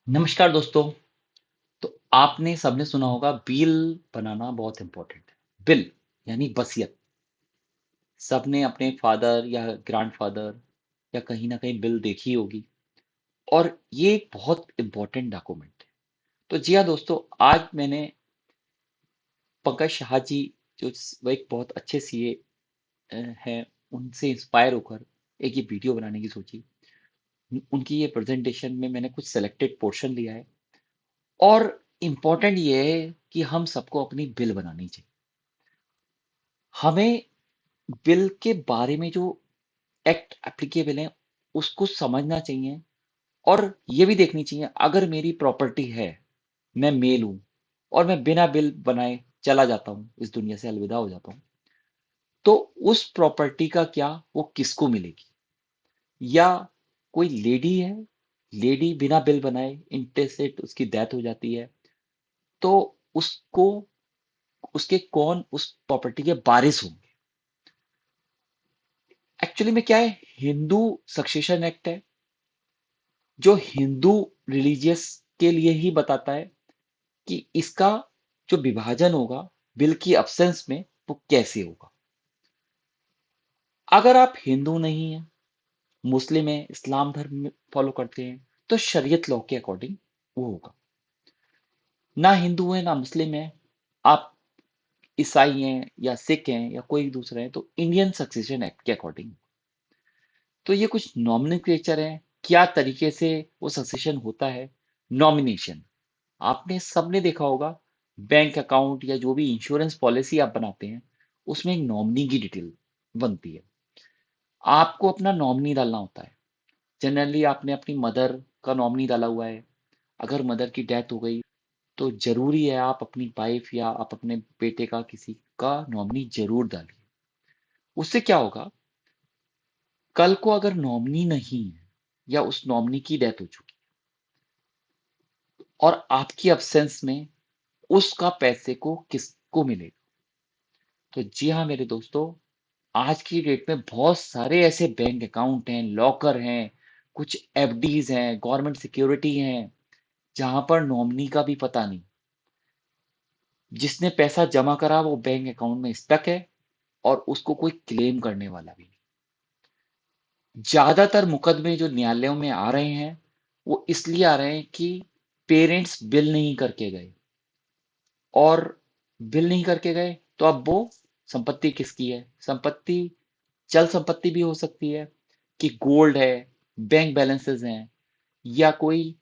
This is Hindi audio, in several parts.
नमस्कार दोस्तों। तो आपने सबने सुना होगा बिल बनाना बहुत इम्पोर्टेंट है। बिल यानी वसीयत। सबने अपने फादर या ग्रैंडफादर या कहीं ना कहीं बिल देखी होगी और ये एक बहुत इम्पोर्टेंट डॉक्यूमेंट है। तो जी हाँ दोस्तों, आज मैंने पंकज शाह जी जो वो एक बहुत अच्छे सीए हैं, उनसे इंस्पायर होकर एक ये वीडियो बनाने की सोची। उनकी ये प्रेजेंटेशन में मैंने कुछ सेलेक्टेड पोर्शन लिया है और इम्पोर्टेंट ये है कि हम सबको अपनी बिल बनानी चाहिए। हमें बिल के बारे में जो एक्ट एप्लीकेबल है उसको समझना चाहिए और ये भी देखनी चाहिए, अगर मेरी प्रॉपर्टी है, मैं मेल हूं और मैं बिना बिल बनाए चला जाता हूं, इस दुनिया से अलविदा हो जाता हूं, तो उस प्रॉपर्टी का क्या, वो किसको मिलेगी? या कोई लेडी है, लेडी बिना बिल बनाए इंटेस्टेट उसकी डेथ हो जाती है, तो उसको, उसके कौन उस प्रॉपर्टी के वारिस होंगे? एक्चुअली में क्या है, हिंदू सक्सेशन एक्ट है जो हिंदू रिलीजियस के लिए ही बताता है कि इसका जो विभाजन होगा बिल की अब्सेंस में, वो कैसे होगा। अगर आप हिंदू नहीं हैं, मुस्लिम हैं, इस्लाम धर्म फॉलो करते हैं, तो शरीयत लॉ के अकॉर्डिंग वो होगा। ना हिंदू है ना मुस्लिम है, आप ईसाई हैं या सिख हैं या कोई दूसरा है, तो इंडियन सक्सेशन एक्ट के अकॉर्डिंग। तो ये कुछ नॉमिनक्लेचर है, क्या तरीके से वो सक्सेशन होता है। नॉमिनेशन, आपने सबने देखा होगा, बैंक अकाउंट या जो भी इंश्योरेंस पॉलिसी आप बनाते हैं उसमें एक नॉमिनी की डिटेल बनती है। आपको अपना नॉमिनी डालना होता है। जनरली आपने अपनी मदर का नॉमिनी डाला हुआ है, अगर मदर की डेथ हो गई तो जरूरी है आप अपनी वाइफ या आप अपने बेटे का किसी का नॉमिनी जरूर डालिए। उससे क्या होगा, कल को अगर नॉमिनी नहीं है या उस नॉमिनी की डेथ हो चुकी और आपकी अब्सेंस में उसका पैसे को किसको मिलेगा? तो जी हाँ मेरे दोस्तों, आज की डेट में बहुत सारे ऐसे बैंक अकाउंट हैं, लॉकर हैं, कुछ एफडीज हैं, गवर्नमेंट सिक्योरिटी हैं, जहां पर नॉमिनी का भी पता नहीं। जिसने पैसा जमा करा वो बैंक अकाउंट में स्टक है और उसको कोई क्लेम करने वाला भी नहीं। ज्यादातर मुकदमे जो न्यायालयों में आ रहे हैं वो इसलिए आ रहे हैं कि पेरेंट्स बिल नहीं करके गए, और बिल नहीं करके गए तो अब वो संपत्ति किसकी है? संपत्ति चल संपत्ति भी हो सकती है कि गोल्ड है, बैंक बैलेंसेस हैं, या कोई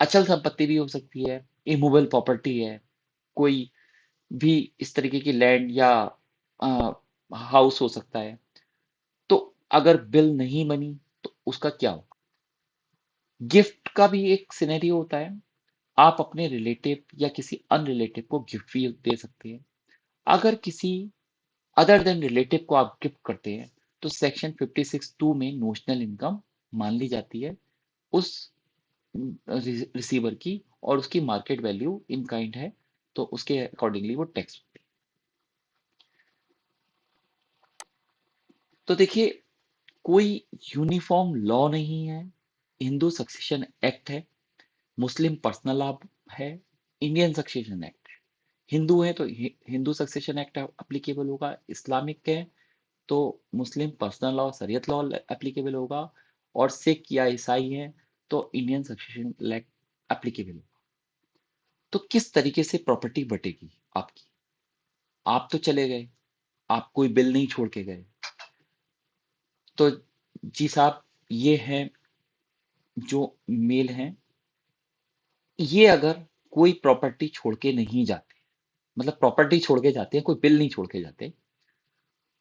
अचल संपत्ति भी हो सकती है, इमूवेबल प्रॉपर्टी है, कोई भी इस तरीके की लैंड या हाउस हो सकता है। तो अगर बिल नहीं बनी तो उसका क्या होगा? गिफ्ट का भी एक सिनेरियो होता है। आप अपने रिलेटिव या किसी अनरिलेटिव को गिफ्ट भी दे सकते हैं। अगर किसी अदर देन रिलेटिव को आप गिफ्ट करते हैं तो सेक्शन 56(2) में नोशनल इनकम मान ली जाती है उस रिसीवर की, और उसकी मार्केट वैल्यू इन काइंड है, तो उसके अकॉर्डिंगली वो टैक्स होती है। तो देखिए, कोई यूनिफॉर्म लॉ नहीं है। हिंदू सक्सेशन एक्ट है, मुस्लिम पर्सनल लॉ है, इंडियन सक्सेशन एक्ट है। हिंदू है तो हिंदू सक्सेशन एक्ट एप्लीकेबल होगा, इस्लामिक है तो मुस्लिम पर्सनल लॉ शरीयत लॉ एप्लीकेबल होगा, और सिख या ईसाई है तो इंडियन सक्सेशन एक्ट एप्लीकेबल होगा। तो किस तरीके से प्रॉपर्टी बटेगी आपकी? आप तो चले गए, आप कोई बिल नहीं छोड़ के गए, तो जी साहब, ये हैं जो मेल हैं, ये अगर कोई प्रॉपर्टी छोड़ के नहीं जाते, मतलब प्रॉपर्टी छोड़ के जाते हैं, कोई बिल नहीं छोड़ के जाते,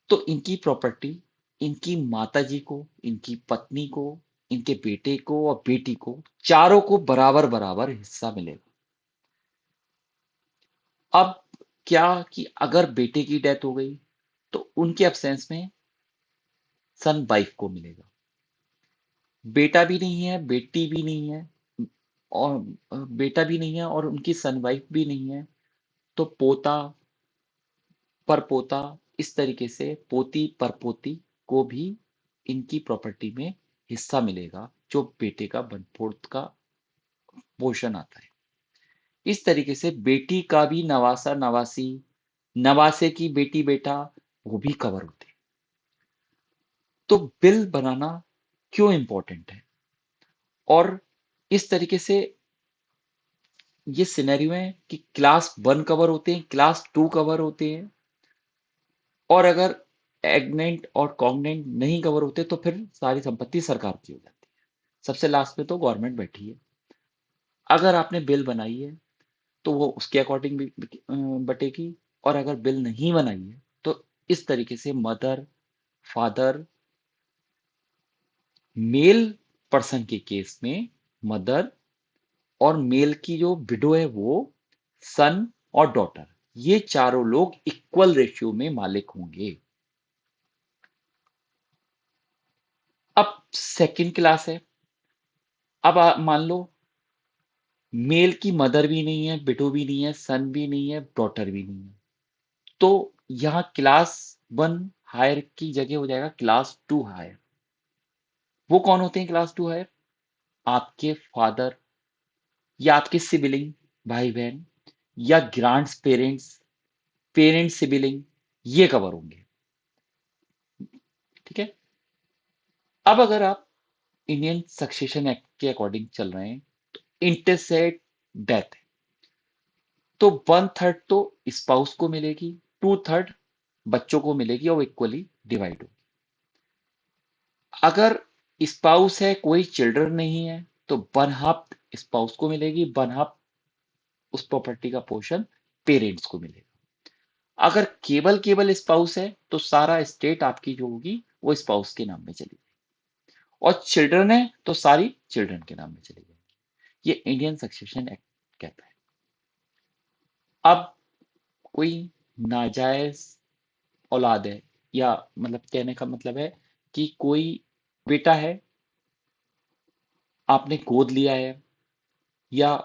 तो इनकी प्रॉपर्टी इनकी माताजी को, इनकी पत्नी को, इनके बेटे को और बेटी को, चारों को बराबर बराबर हिस्सा मिलेगा। अब क्या कि अगर बेटे की डेथ हो गई तो उनके अब्सेंस में सन वाइफ को मिलेगा। बेटा भी नहीं है, बेटी भी नहीं है, और बेटा भी नहीं है और उनकी सन वाइफ भी नहीं है, तो पोता परपोता, इस तरीके से पोती परपोती को भी इनकी प्रॉपर्टी में हिस्सा मिलेगा जो बेटे का बनपोर्त का पोर्शन आता है। इस तरीके से बेटी का भी नवासा नवासी, नवासे की बेटी बेटा, वो भी कवर होते हैं। तो बिल बनाना क्यों इंपॉर्टेंट है? और इस तरीके से ये सिनेरियो है कि क्लास 1 कवर होते हैं, क्लास 2 कवर होते हैं, और अगर एग्नेंट और कॉग्नेंट नहीं कवर होते तो फिर सारी संपत्ति सरकार की हो जाती है। सबसे लास्ट में तो गवर्नमेंट बैठी है। अगर आपने बिल बनाई है तो वो उसके अकॉर्डिंग भी बटेगी, और अगर बिल नहीं बनाई है तो इस तरीके से मदर, फादर, मेल पर्सन के केस में मदर, और मेल की जो विडो है वो सन और डॉटर, ये चारों लोग इक्वल रेशियो में मालिक होंगे। अब सेकंड क्लास है। अब मान लो मेल की मदर भी नहीं है, विडो भी नहीं है, सन भी नहीं है, डॉटर भी नहीं है, तो यहाँ क्लास 1 हायर की जगह हो जाएगा क्लास 2 हायर। वो कौन होते हैं क्लास 2 हायर? आपके फादर, या आपके सिबलिंग, भाई बहन, या ग्रांड्स पेरेंट्स, पेरेंट्स सिबलिंग, ये कवर होंगे। ठीक है। अब अगर आप इंडियन सक्सेशन एक्ट के अकॉर्डिंग चल रहे हैं, इंटरसेट डेथ है, तो 1/3 तो स्पाउस को मिलेगी, 2/3 बच्चों को मिलेगी, और इक्वली डिवाइड होगी। अगर स्पाउस है, कोई चिल्ड्रन नहीं है, तो 1/2 स्पाउस को मिलेगी, 1/2 उस प्रॉपर्टी का पोर्शन पेरेंट्स को मिलेगा। अगर केवल केवल स्पाउस है तो सारा स्टेट आपकी जो होगी वो स्पाउस के नाम में चली जाएगी, और चिल्ड्रन है तो सारी चिल्ड्रन के नाम में चली जाएगी। ये इंडियन सक्सेशन एक्ट कहता है। अब कोई नाजायज औलाद है, या मतलब कहने का मतलब है कि कोई बेटा है, आपने गोद लिया है, या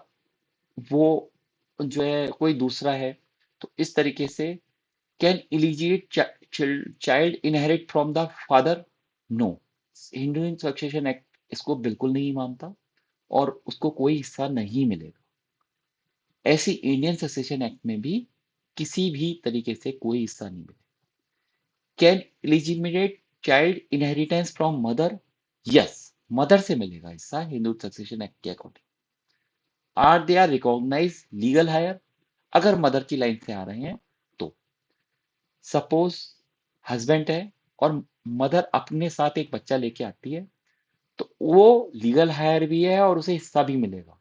वो जो है कोई दूसरा है, तो इस तरीके से can illegitimate child inherit from the father? No, Hindu succession act इसको बिल्कुल नहीं मानता, और उसको कोई हिस्सा नहीं मिलेगा। ऐसी इंडियन सक्सेशन एक्ट में भी किसी भी तरीके से कोई हिस्सा नहीं मिलेगा। Can illegitimate child inheritance from mother? Yes, mother से मिलेगा हिस्सा हिंदू सक्सेशन एक्ट के according. Are they are recognize legal heir? अगर मदर की लाइन से आ रहे हैं तो सपोज हस्बैंड है, और मदर अपने साथ एक बच्चा लेके आती है, तो वो लीगल हायर भी है और उसे हिस्सा भी मिलेगा।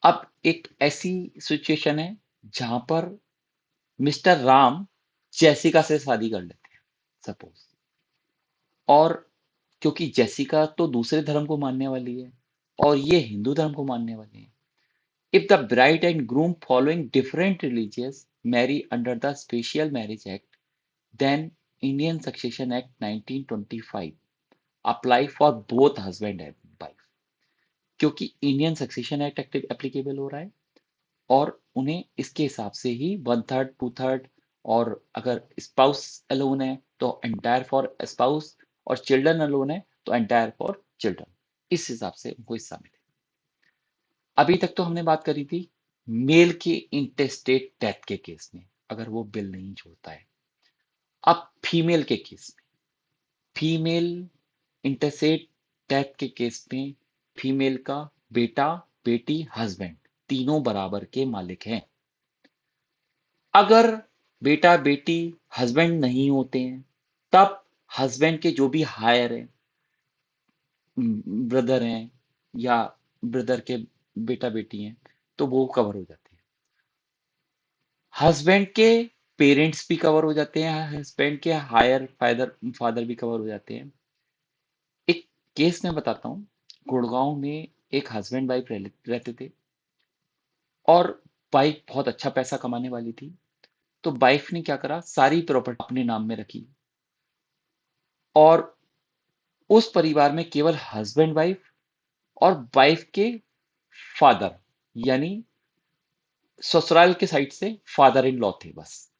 अब एक ऐसी सिचुएशन है जहां पर मिस्टर राम जैसिका से शादी कर लेते हैं, सपोज, और क्योंकि जेसिका तो दूसरे धर्म को मानने वाली है और ये हिंदू धर्म को मानने वाले हैं, if the bride and groom following different religious marry under the special marriage act, then Indian succession act 1925 apply for both husband and wife. क्योंकि इंडियन सक्सेशन एक्ट एप्लीकेबल हो रहा है, और उन्हें इसके हिसाब से ही 1/3 2/3, और अगर स्पाउस अलोन है तो एंटायर फॉर स्पाउस, और चिल्ड्रन अलोन है तो एंटायर फॉर चिल्ड्रन, इस हिसाब से उनको हिस्सा मिले। अभी तक तो हमने बात करी थी मेल के इंटेस्टेट डेथ के केस में, अगर वो बिल नहीं जोड़ता है। अब फीमेल के केस में, फीमेल इंटरसेट डेथ के केस में, फीमेल का बेटा, बेटी, हस्बैंड, तीनों बराबर के मालिक हैं। अगर बेटा बेटी हस्बैंड नहीं होते हैं, तब हस्बैंड के जो भी हायर हैं, ब्रदर हैं, या ब्रदर के बेटा बेटी हैं, तो वो कवर हो जाते हैं। हस्बैंड के पेरेंट्स भी कवर हो जाते हैं, हस्बैंड के हायर फादर फादर भी कवर हो जाते हैं। एक केस मैं बताता हूँ। गुड़गांव में एक हस्बैंड वाइफ रहते थे, और वाइफ बहुत अच्छा पैसा कमाने वाली थी। तो वाइफ ने क्या करा, सारी प्रॉपर्टी अपने नाम में रखी, और उस परिवार में केवल हस्बैंड वाइफ और वाइफ के फादर, यानी ससुराल के साइड से फादर इन लॉ थे बस।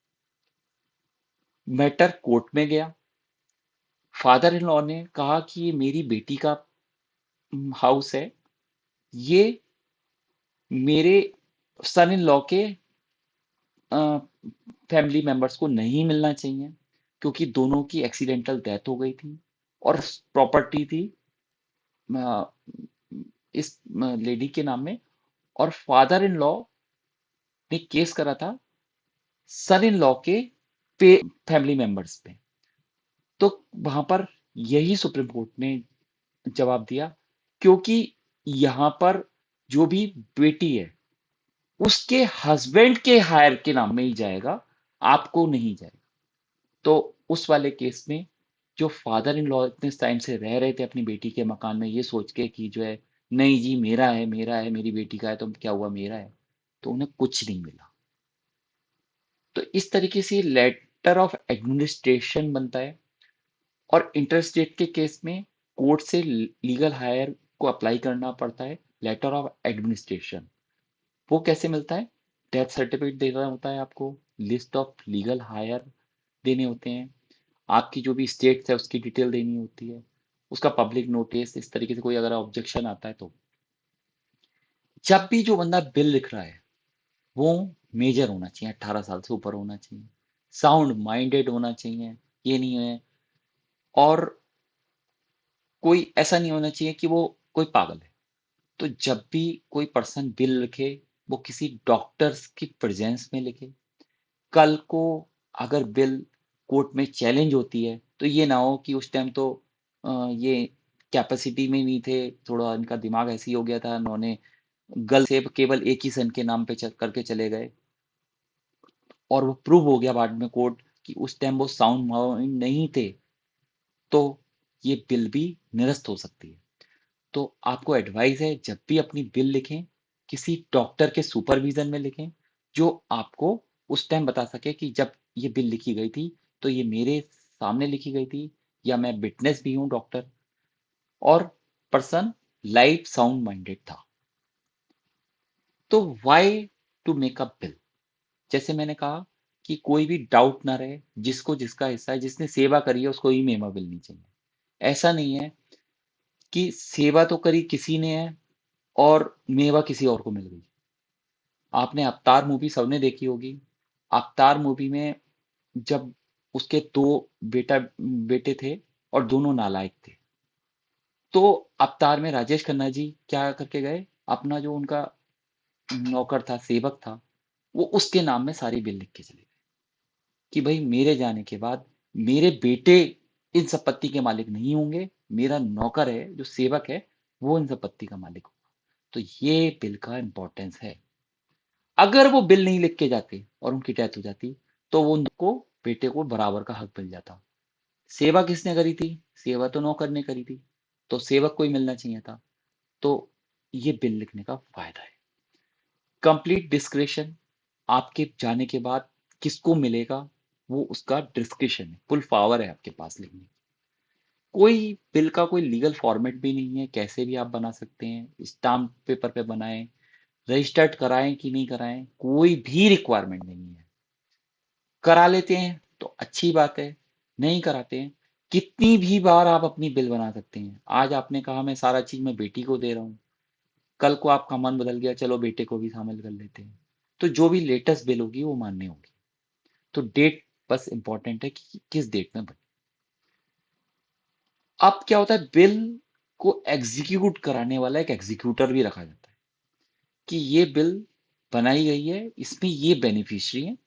मैटर कोर्ट में गया। फादर इन लॉ ने कहा कि ये मेरी बेटी का हाउस है, ये मेरे सन इन लॉ के फैमिली मेंबर्स को नहीं मिलना चाहिए, क्योंकि दोनों की एक्सीडेंटल डेथ हो गई थी और प्रॉपर्टी थी अ, इस लेडी के नाम में, और फादर इन लॉ ने केस करा था सन इन लॉ के फैमिली मेंबर्स पे। तो वहां पर यही सुप्रीम कोर्ट ने जवाब दिया, क्योंकि यहाँ पर जो भी बेटी है उसके हस्बैंड के हायर के नाम में ही जाएगा, आपको नहीं जाएगा। तो उस वाले केस में जो फादर इन लॉ इतने टाइम से रह रहे थे अपनी बेटी के मकान में, ये सोच के कि जो है नहीं जी मेरा है, मेरा है, मेरी बेटी का है, तो क्या हुआ, मेरा है, तो उन्हें कुछ नहीं मिला। तो इस तरीके से लेटर ऑफ एडमिनिस्ट्रेशन बनता है। और इंटरस्टेट के केस में कोर्ट से लीगल हायर को अप्लाई करना पड़ता है लेटर ऑफ एडमिनिस्ट्रेशन। वो कैसे मिलता है? डेथ सर्टिफिकेट देना होता है आपको, लिस्ट ऑफ लीगल हायर देने होते हैं, आपकी जो भी स्टेट्स है उसकी डिटेल देनी होती है, उसका पब्लिक नोटिस, इस तरीके से कोई अगर ऑब्जेक्शन आता है तो। जब भी जो बंदा बिल लिख रहा है वो मेजर होना चाहिए, 18 साल से ऊपर होना चाहिए, साउंड माइंडेड होना चाहिए, ये नहीं है, और कोई ऐसा नहीं होना चाहिए कि वो कोई पागल है। तो जब भी कोई पर्सन बिल लिखे, वो किसी डॉक्टर्स की प्रेजेंस में लिखे। कल को अगर बिल कोर्ट में चैलेंज होती है तो ये ना हो कि उस टाइम तो ये कैपेसिटी में नहीं थे, थोड़ा इनका दिमाग ऐसे ही हो गया था, उन्होंने गल से केवल एक ही सन के नाम पे करके चले गए, और वो प्रूव हो गया बाद में कोर्ट कि उस टाइम वो साउंड माइंड नहीं थे, तो ये बिल भी निरस्त हो सकती है। तो आपको एडवाइस है, जब भी अपनी बिल लिखें किसी डॉक्टर के सुपरविजन में लिखें, जो आपको उस टाइम बता सके कि जब ये बिल लिखी गई थी तो ये मेरे सामने लिखी गई थी, या मैं विटनेस भी हूँ डॉक्टर, और पर्सन लाइट साउंड माइंडेड था। तो why to make a bill? जैसे मैंने कहा कि कोई भी डाउट ना रहे, जिसको जिसका हिस्सा है, जिसने सेवा करी है उसको ही मेवा मिलनी चाहिए। ऐसा नहीं है कि सेवा तो करी किसी ने है और मेवा किसी और को मिल गई। आपने अवतार मूवी सबने देखी होगी। अवतार मूवी में जब उसके दो बेटे थे और दोनों नालायक थे, तो अवतार में राजेश खन्ना जी क्या करके गए, अपना जो उनका नौकर था, सेवक था, वो उसके नाम में सारी बिल लिख के चले गए कि भाई मेरे जाने के बाद मेरे बेटे इन संपत्ति के मालिक नहीं होंगे, मेरा नौकर है जो सेवक है वो इन संपत्ति का मालिक होगा। तो ये बिल का इंपॉर्टेंस है। अगर वो बिल नहीं लिख के जाते और उनकी डेथ हो जाती, तो वो उनको बेटे को बराबर का हक मिल जाता। सेवा किसने करी थी? सेवा तो नौकर ने करी थी, तो सेवक को ही मिलना चाहिए था। तो ये बिल लिखने का फायदा है। कंप्लीट डिस्क्रिशन, आपके जाने के बाद किसको मिलेगा वो उसका डिस्क्रिशन है, फुल पावर है आपके पास लिखने की। कोई बिल का कोई लीगल फॉर्मेट भी नहीं है, कैसे भी आप बना सकते हैं, स्टाम्प पेपर पे बनाएं, रजिस्टर्ड कराएं कि नहीं कराएं, कोई भी रिक्वायरमेंट नहीं है। करा लेते हैं तो अच्छी बात है, नहीं कराते हैं, कितनी भी बार आप अपनी बिल बना सकते हैं। आज आपने कहा मैं सारा चीज मैं बेटी को दे रहा हूँ, कल को आपका मन बदल गया, चलो बेटे को भी शामिल कर लेते हैं, तो जो भी लेटेस्ट बिल होगी वो मान्य होगी। तो डेट बस इंपॉर्टेंट है कि किस डेट में बनी। अब क्या होता है, बिल को एग्जीक्यूट कराने वाला एक एग्जीक्यूटर भी रखा जाता है कि ये बिल बनाई गई है, इसमें ये बेनिफिशियरी है,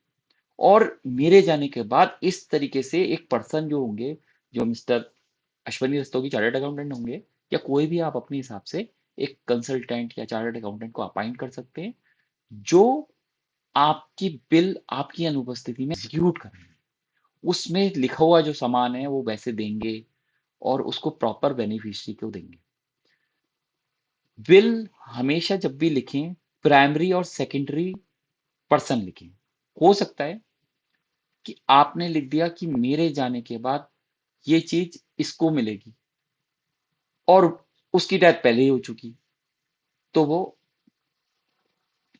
और मेरे जाने के बाद इस तरीके से एक पर्सन जो होंगे, जो mister Ashwani Rastogi chartered accountant होंगे, या कोई भी आप अपने हिसाब से एक कंसल्टेंट या चार्टर्ड अकाउंटेंट को अपॉइंट कर सकते हैं, जो आपकी बिल आपकी अनुपस्थिति में एग्जीक्यूट करेंगे। उसमें लिखा हुआ जो सामान है वो वैसे देंगे और उसको प्रॉपर बेनिफिशियरी को देंगे। बिल हमेशा जब भी लिखें प्राइमरी और सेकेंडरी पर्सन लिखें। हो सकता है कि आपने लिख दिया कि मेरे जाने के बाद ये चीज इसको मिलेगी, और उसकी डेथ पहले ही हो चुकी, तो वो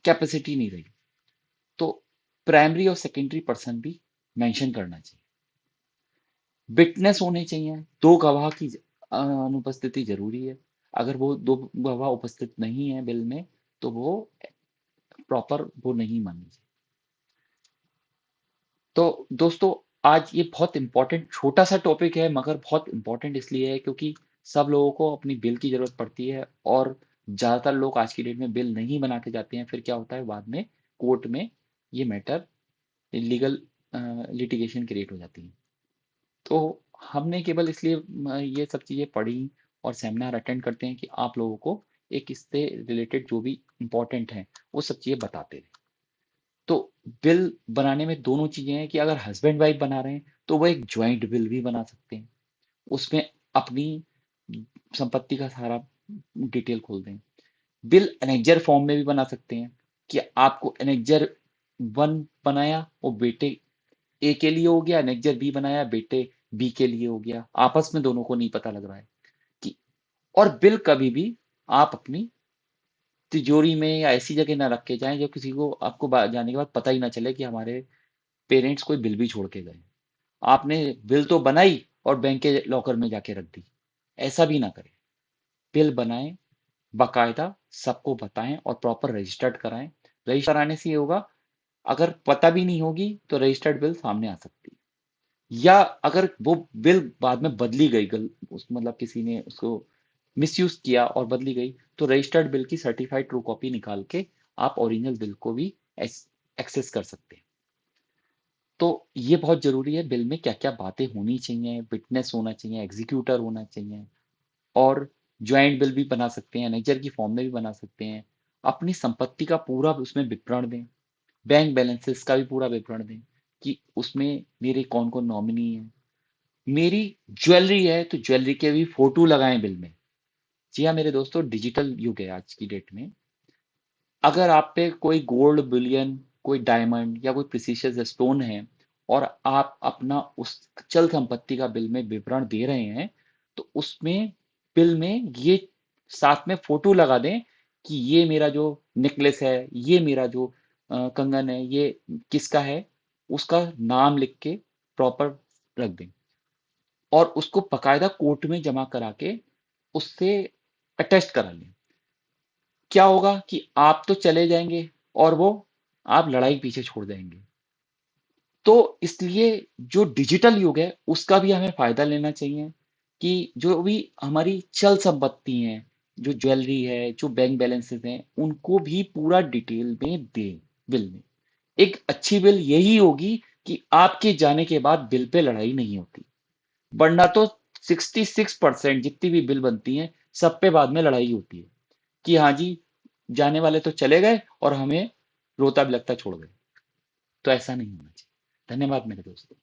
कैपेसिटी नहीं रही। तो प्राइमरी और सेकेंडरी पर्सन भी मेंशन करना चाहिए। विटनेस होने चाहिए, दो गवाह की अनुपस्थिति जरूरी है। अगर वो दो गवाह उपस्थित नहीं है बिल में, तो वो प्रॉपर वो नहीं मानी जाए। तो दोस्तों, आज ये बहुत इंपॉर्टेंट छोटा सा टॉपिक है, मगर बहुत इंपॉर्टेंट इसलिए है क्योंकि सब लोगों को अपनी बिल की जरूरत पड़ती है, और ज्यादातर लोग आज की डेट में बिल नहीं बना के जाते हैं। फिर क्या होता है, बाद में कोर्ट में ये मैटर लीगल लिटिगेशन क्रिएट हो जाती है। तो हमने केवल इसलिए ये सब चीजें पढ़ी और सेमिनार अटेंड करते हैं कि आप लोगों को एक इससे रिलेटेड जो भी इम्पोर्टेंट है वो सब चीजें बताते रहे। तो बिल बनाने में दोनों चीजें हैं कि अगर हस्बैंड वाइफ बना रहे हैं तो वो एक ज्वाइंट बिल भी बना सकते हैं, उसमें अपनी संपत्ति का सारा डिटेल खोल दें। बिल एनेक्जर फॉर्म में भी बना सकते हैं कि आपको एनेक्जर वन बनाया वो बेटे ए के लिए हो गया, एनेक्जर बी बनाया बेटे बी के लिए हो गया, आपस में दोनों को नहीं पता लग रहा है कि। और बिल कभी भी आप अपनी तिजोरी में या ऐसी जगह ना रख के जाएं जो किसी को आपको जाने के बाद पता ही ना चले कि हमारे पेरेंट्स कोई बिल भी छोड़ के गए। आपने बिल तो बनाई और बैंक के लॉकर में जाके रख दी, ऐसा भी ना करें। बिल बनाएं, बाकायदा सबको बताएं और प्रॉपर रजिस्टर्ड कराएं। रजिस्टर कराने से ये होगा, अगर पता भी नहीं होगी तो रजिस्टर्ड बिल सामने आ सकती है। या अगर वो बिल बाद में बदली गई मतलब किसी ने उसको मिसयूज किया और बदली गई, तो रजिस्टर्ड बिल की सर्टिफाइड ट्रू कॉपी निकाल के आप ओरिजिनल बिल को भी एक्सेस कर सकते हैं। तो ये बहुत जरूरी है, बिल में क्या क्या बातें होनी चाहिए, विटनेस होना चाहिए, एग्जीक्यूटर होना चाहिए, और ज्वाइंट बिल भी बना सकते हैं, नेचर की फॉर्म में भी बना सकते हैं। अपनी संपत्ति का पूरा उसमें विवरण दें, बैंक बैलेंसेस का भी पूरा विवरण दें कि उसमें मेरे कौन कौन नॉमिनी है। मेरी ज्वेलरी है तो ज्वेलरी के भी फोटो लगाएं बिल में। जी हाँ मेरे दोस्तों, डिजिटल युग है आज की डेट में। अगर आप पे कोई गोल्ड बुलियन, कोई डायमंड या कोई प्रीशियस स्टोन है, और आप अपना उस चल संपत्ति का बिल में विवरण दे रहे हैं, तो उसमें बिल में ये साथ में फोटो लगा दें कि ये मेरा जो नेकलेस है, ये मेरा जो कंगन है, ये किसका है, उसका नाम लिख के प्रॉपर रख दें, और उसको बकायदा कोर्ट में जमा करा के उससे अटेस्ट करा लें। क्या होगा कि आप तो चले जाएंगे, और वो आप लड़ाई पीछे छोड़ जाएंगे। तो इसलिए जो डिजिटल युग है उसका भी हमें फायदा लेना चाहिए कि जो भी हमारी चल संपत्ति है, जो ज्वेलरी है, जो बैंक बैलेंसेस हैं, उनको भी पूरा डिटेल में दें बिल में। एक अच्छी बिल यही होगी कि आपके जाने के बाद बिल पे लड़ाई नहीं होती, वरना तो 66% जितनी भी बिल बनती हैं सब पे बाद में लड़ाई होती है कि हाँ जी, जाने वाले तो चले गए और हमें रोता बिलखता छोड़ गए। तो ऐसा नहीं होना चाहिए। धन्यवाद मेरे दोस्तों।